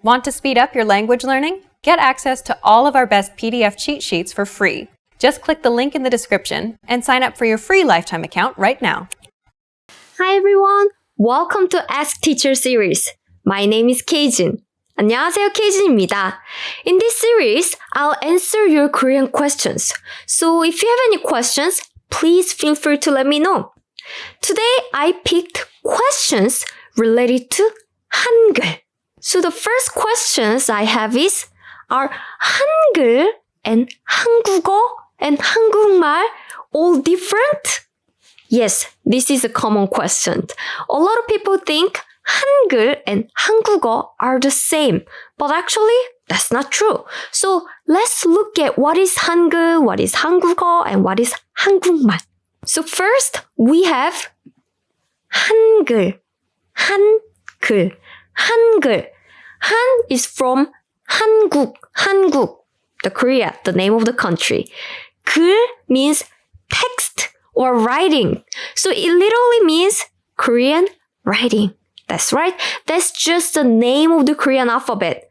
Want to speed up your language learning? Get access to all of our best PDF cheat sheets for free. Just click the link in the description and sign up for your free lifetime account right now. Hi everyone! Welcome to Ask Teacher series. My name is K-Jin. 안녕하세요, K-Jin입니다. In this series, I'll answer your Korean questions. So if you have any questions, please feel free to let me know. Today, I picked questions related to Hangul. So the first questions I have is, are Hangul and 한국어 and 한국말 all different? Yes, this is a common question. A lot of people think Hangul and 한국어 are the same, but actually, that's not true. So let's look at what is Hangul, what is 한국어, and what is 한국말. So first, we have Hangul. Hangul. Hangul. Han is from 한국, the Korea, the name of the country. 글 means text or writing. So it literally means Korean writing. That's right. That's just the name of the Korean alphabet.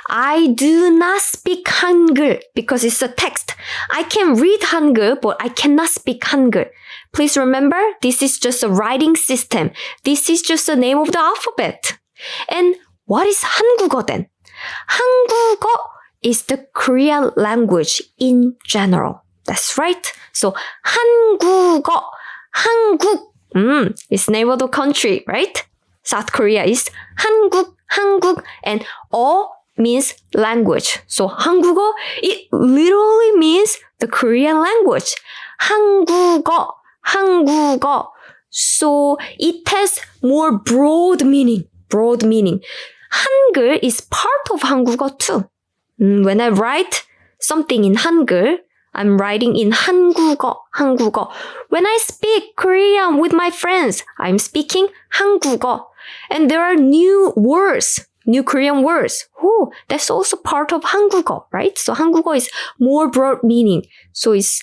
I do not speak Hangul because it's a text. I can read Hangul, but I cannot speak Hangul. Please remember, this is just a writing system. This is just the name of the alphabet. And what is 한국어 then? 한국어 is the Korean language in general. That's right. So 한국어, 한국, is the name of the country, right? South Korea is 한국, and 어 means language. So 한국어, it literally means the Korean language. 한국어. So it has more broad meaning. Hangul is part of 한국어 too. When I write something in Hangul, I'm writing in 한국어. When I speak Korean with my friends, I'm speaking 한국어. And there are new Korean words. Oh, that's also part of 한국어, right? So 한국어 is more broad meaning. So it's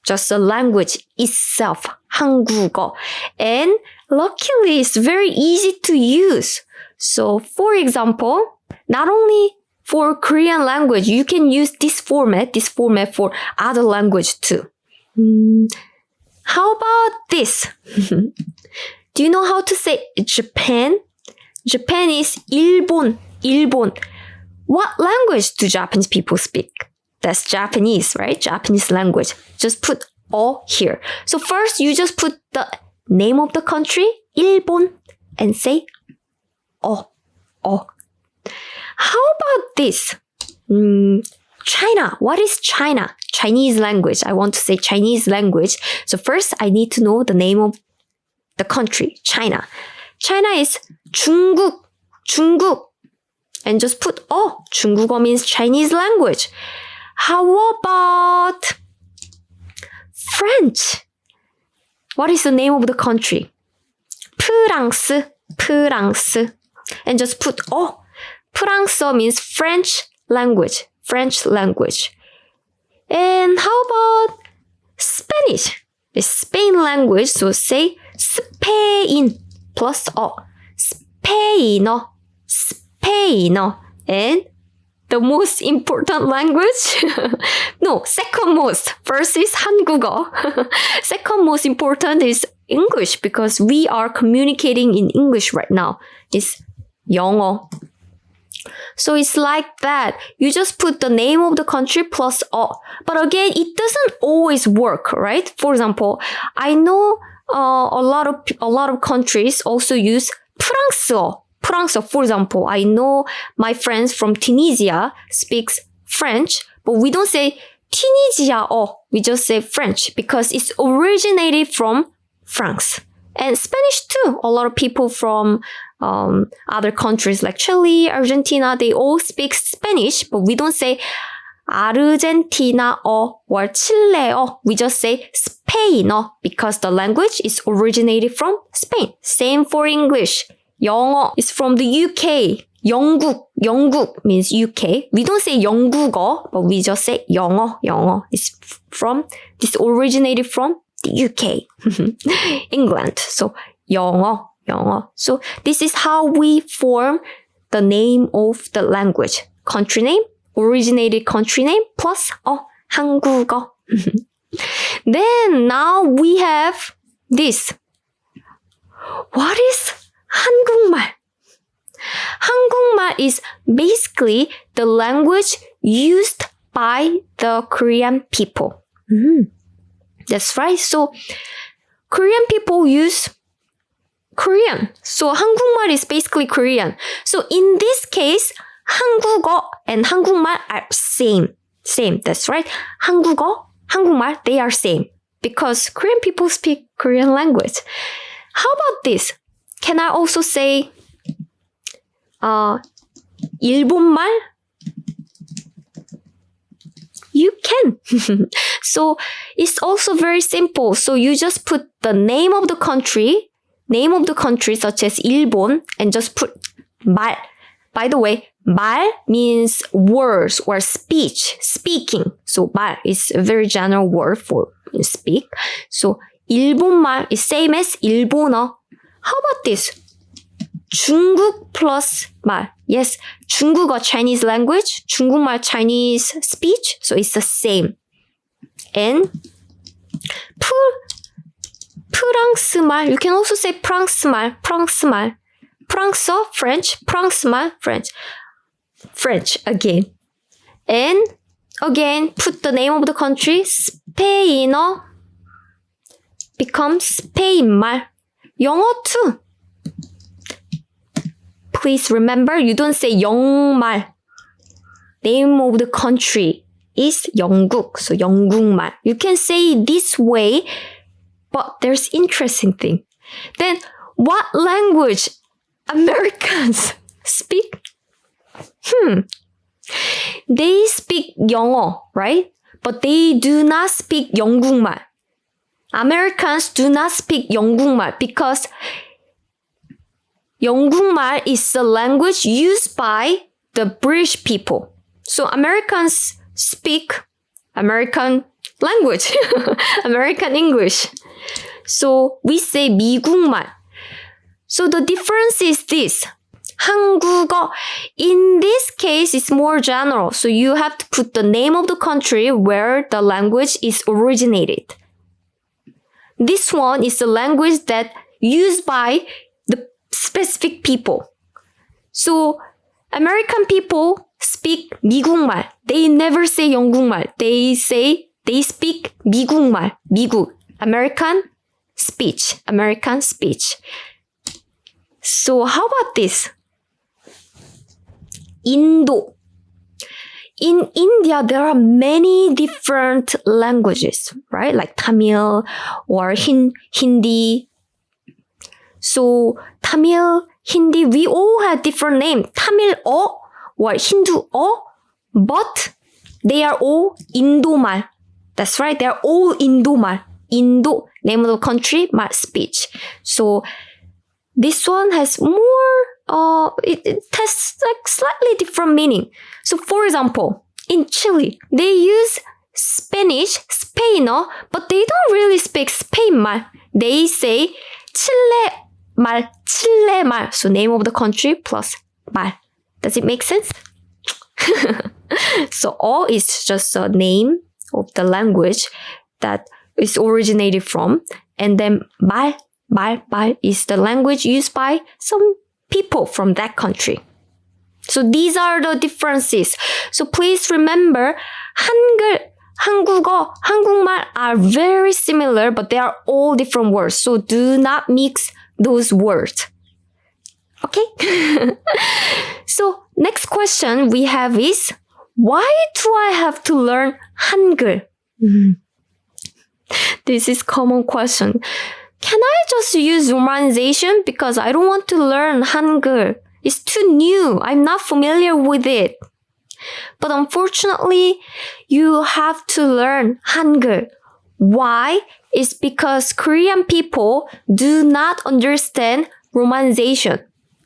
just the language itself, 한국어. And luckily, it's very easy to use. So, for example, not only for Korean language, you can use this format for other language too. How about this? Do you know how to say Japan? Japan is 일본. What language do Japanese people speak? That's Japanese, right? Japanese language. Just put 어 here. So first, you just put the name of the country, 일본, and say 어. How about this? China. What is China? Chinese language. I want to say Chinese language. So first, I need to know the name of the country, China. China is 중국. And just put 어. 중국어 means Chinese language. How about French? What is the name of the country? 프랑스. And just put 어. 프랑스어 means French language. And how about Spanish? It's Spain language, so say 스페인 plus 어. 스페인어. And the most important language? No, second most. First is 한국어. Second most important is English because we are communicating in English right now. It's 영어. So it's like that. You just put the name of the country plus 어. But again, it doesn't always work, right? For example, I know a lot of countries also use 프랑스어. For example, I know my friends from Tunisia speaks French, but we don't say Tunisia어. We just say French because it's originated from France. And Spanish too. A lot of people from other countries like Chile, Argentina, they all speak Spanish, but we don't say 아르헨티나어 or 칠레어. We just say 스페인어 because the language is originated from Spain. Same for English. 영어 is from the UK. 영국 means UK. We don't say 영국어, but we just say 영어. It's this originated from the UK. England. So 영어. So this is how we form the name of the language. Country name, originated country name, plus 한국어. Then now we have this. What is 한국말? 한국말 is basically the language used by the Korean people. That's right. So Korean people use Korean. So 한국말 is basically Korean. So in this case, 한국어 and 한국말 are same. Same. That's right. 한국어, 한국말, they are same. Because Korean people speak Korean language. How about this? Can I also say 일본말? You can. So it's also very simple. So you just put the name of the country such as 일본, and just put 말. By the way, 말 means words or speech, speaking. So 말 is a very general word for speak. So 일본말 is same as 일본어. How about this? 중국 plus 말. Yes, 중국어, Chinese language, 중국말, Chinese speech. So it's the same. And 프랑스말. You can also say 프랑스말. 프랑스, French. 프랑스말, French. French again. And again, put the name of the country. 스페인어 becomes 스페인말. 영어 too. Please remember, you don't say 영말. Name of the country is 영국. So 영국말. You can say this way, but there's interesting thing. Then, what language Americans speak? They speak 영어, right? But they do not speak 영국말. Americans do not speak 영국말 because 영국말 is the language used by the British people. So Americans speak American language, American English. So we say 미국말. So the difference is this. 한국어, in this case, is more general. So you have to put the name of the country where the language is originated. This one is the language that used by the specific people. So American people speak 미국말. They never say 영국말. They speak 미국말. 미국. American speech. American speech. So how about this? Indo. In India, there are many different languages, right? Like Tamil or Hindi. So Tamil, Hindi, we all have different names. Tamil-어 or Hindu-어, but they are all Indo말. That's right, they are all Indo말. Indo, name of the country, 말, speech. So this one has more, it has like slightly different meaning. So for example, in Chile, they use Spanish, Spain어, but they don't really speak Spain말. They say 칠레말, 칠레말. So name of the country plus 말. Does it make sense? So all is just a name of the language that is originated from, and then 말 is the language used by some people from that country. So these are the differences. So please remember, 한글, 한국어, 한국말 are very similar, but they are all different words. So do not mix those words. Okay? So next question we have is, why do I have to learn Hangul? This is common question. Can I just use romanization because I don't want to learn Hangul? It's too new. I'm not familiar with it. But unfortunately, you have to learn Hangul. Why? It's because Korean people do not understand romanization.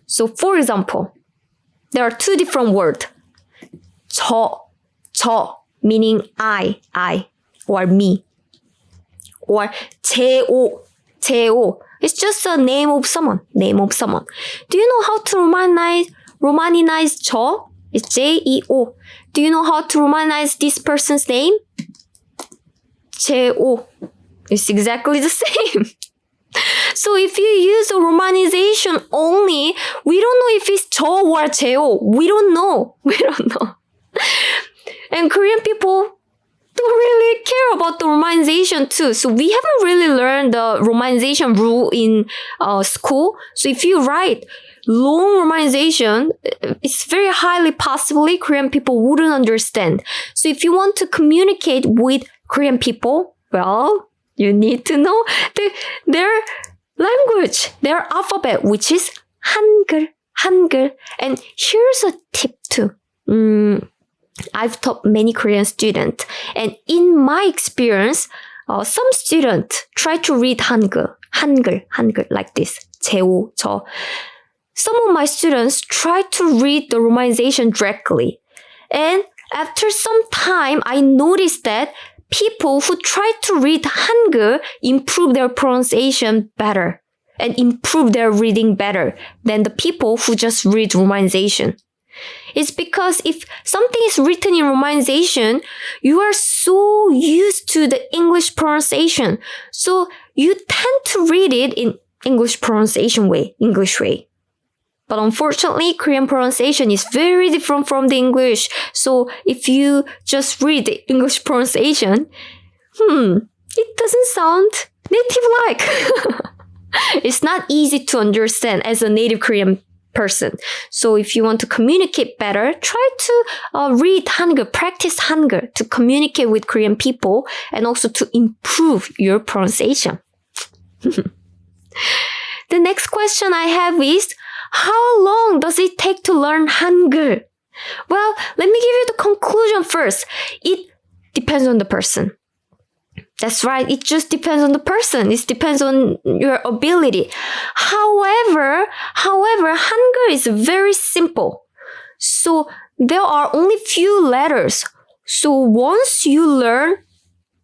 So for example, there are two different words. 저, meaning I, or me. Or 제오. It's just a name of someone. Do you know how to Romanize 저 is J-E-O. Do you know how to Romanize this person's name? J-O. It's exactly the same. So if you use a romanization only, we don't know if it's 저 or 제오. We don't know. And Korean people don't really care about the romanization too. So we haven't really learned the romanization rule in school. So if you write long romanization, it's very highly possibly Korean people wouldn't understand. So if you want to communicate with Korean people, well, you need to know their language, their alphabet, which is Hangul. And here's a tip too. I've taught many Korean students, and in my experience, some students try to read Hangul like this. 제오, 저. Some of my students try to read the romanization directly. And after some time, I noticed that people who try to read Hangul improve their pronunciation better and improve their reading better than the people who just read romanization. It's because if something is written in romanization, you are so used to the English pronunciation. So you tend to read it in English pronunciation way, English way. But unfortunately, Korean pronunciation is very different from the English. So if you just read the English pronunciation, it doesn't sound native-like. It's not easy to understand as a native Korean person. So if you want to communicate better, try to read Hangul, practice Hangul to communicate with Korean people and also to improve your pronunciation. The next question I have is, how long does it take to learn Hangul? Well, let me give you the conclusion first. It depends on the person. That's right. It just depends on the person. It depends on your ability. However, Hangul is very simple. So there are only few letters. So once you learn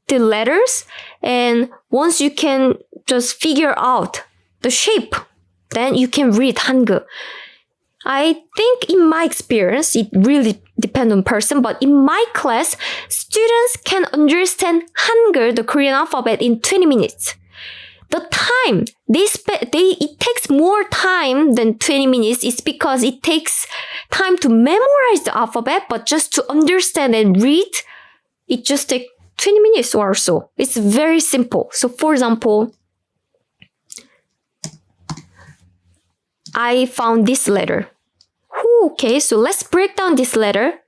the letters and once you can just figure out the shape, then you can read Hangul. I think in my experience, it really depends on person, but in my class, students can understand Hangul, the Korean alphabet, in 20 minutes. The time, it takes more time than 20 minutes is because it takes time to memorize the alphabet, but just to understand and read, it just takes 20 minutes or so. It's very simple. So for example, I found this letter. Okay, so let's break down this letter.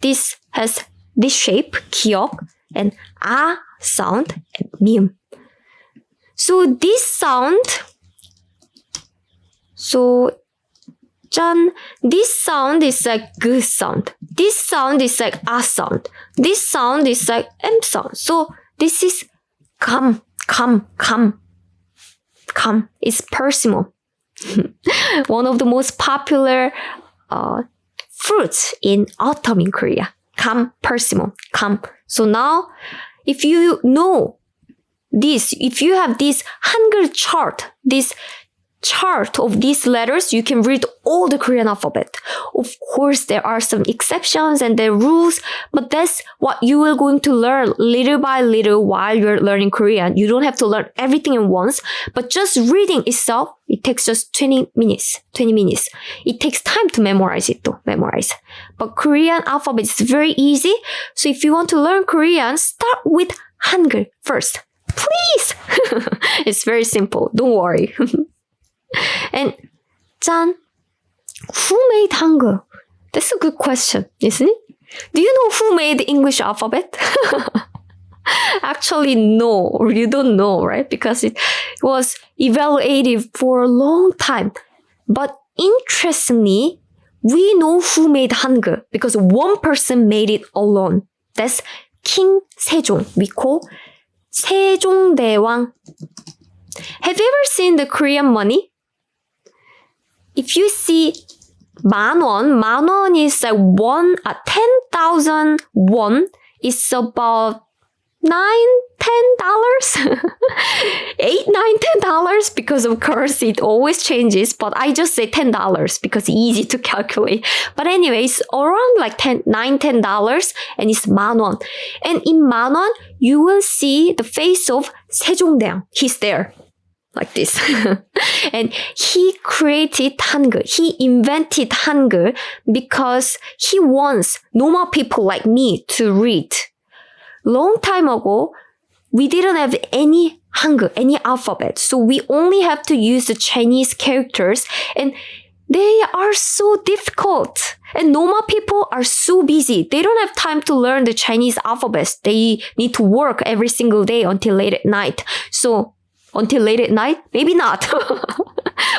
This has this shape, 기역, and A sound, and 미음. So this sound, this sound is like G sound. This sound is like A sound. This sound is like M sound. So this is come. It's persimmon. One of the most popular fruits in autumn in Korea. Persimmon. So now, if you know this, if you have this Hangul chart, this chart of these letters, you can read all the Korean alphabet. Of course, there are some exceptions and there are rules, but that's what you are going to learn little by little while you're learning Korean. You don't have to learn everything at once, but just reading itself, it takes just 20 minutes. It takes time to memorize it though, But Korean alphabet is very easy. So if you want to learn Korean, start with Hangul first. Please! It's very simple. Don't worry. And 짠, who made Hangul? That's a good question, isn't it? Do you know who made the English alphabet? Actually, no, you don't know, right? Because it was evaluated for a long time. But interestingly, we know who made Hangul because one person made it alone. That's King Sejong. We call 세종대왕. Have you ever seen the Korean money? If you see 만원 is like 10,000 won is about $9, $10, $8, $9, $10 because of course it always changes, but I just say $10 because it's easy to calculate. But anyways, around like $9, $10 and it's 만원. And in 만원, you will see the face of 세종대왕. He's there. Like this. And he created Hangul. He invented Hangul because he wants normal people like me to read. Long time ago, we didn't have any Hangul, any alphabet. So we only have to use the Chinese characters and they are so difficult. And normal people are so busy. They don't have time to learn the Chinese alphabets. They need to work every single day until late at night. So until late at night? Maybe not.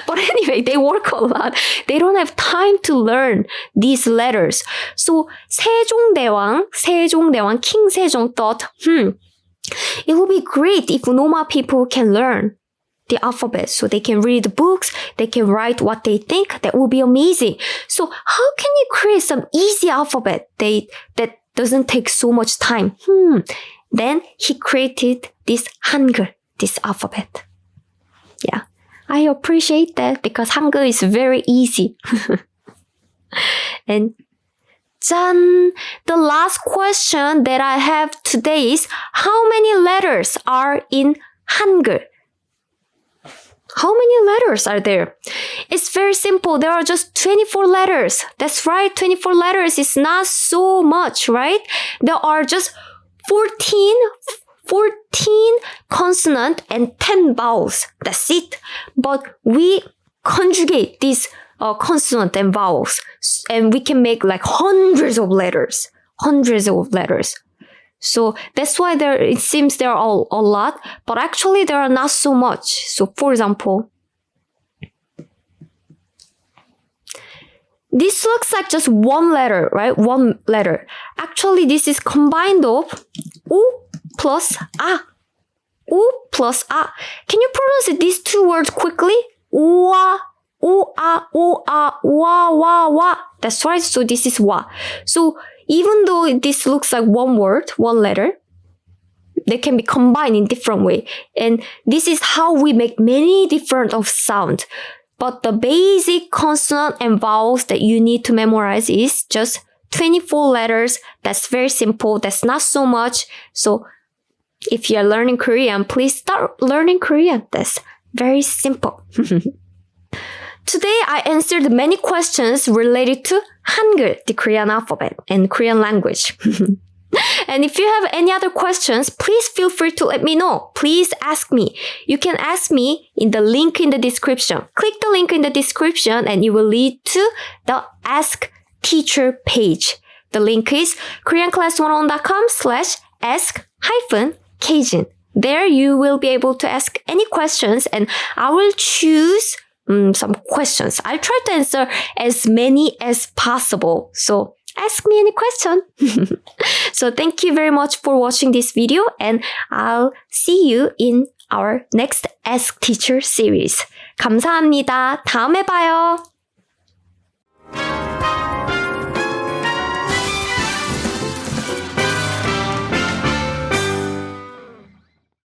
But anyway, they work a lot. They don't have time to learn these letters. So 세종대왕, King Sejong thought, it would be great if normal people can learn the alphabet so they can read the books, they can write what they think. That would be amazing. So how can you create some easy alphabet that doesn't take so much time? Then he created this Hangul, this alphabet. Yeah, I appreciate that because Hangul is very easy. And the last question that I have today is, how many letters are in Hangul? How many letters are there? It's very simple. There are just 24 letters. That's right. 24 letters is not so much, right? There are just 14 consonant and 10 vowels. That's it. But we conjugate these consonant and vowels and we can make like hundreds of letters. So that's why it seems there are a lot, but actually there are not so much. So for example, this looks like just one letter, right? One letter. Actually, this is combined of U plus A. U plus A. Can you pronounce these two words quickly? Wa, U-A, U-A, wa, wa, wa. That's right. So this is wa. So even though this looks like one word, one letter, they can be combined in different way. And this is how we make many different of sound. But the basic consonant and vowels that you need to memorize is just 24 letters. That's very simple. That's not so much. So if you're learning Korean, please start learning Korean. That's very simple. Today, I answered many questions related to Hangul, the Korean alphabet, and Korean language. And if you have any other questions, please feel free to let me know. Please ask me. You can ask me in the link in the description. Click the link in the description and it will lead to the Ask Teacher page. The link is koreanclass101.com/ask-K-Jin. There you will be able to ask any questions and I will choose some questions. I'll try to answer as many as possible. So ask me any question. So thank you very much for watching this video and I'll see you in our next Ask Teacher series. 감사합니다. 다음에 봐요.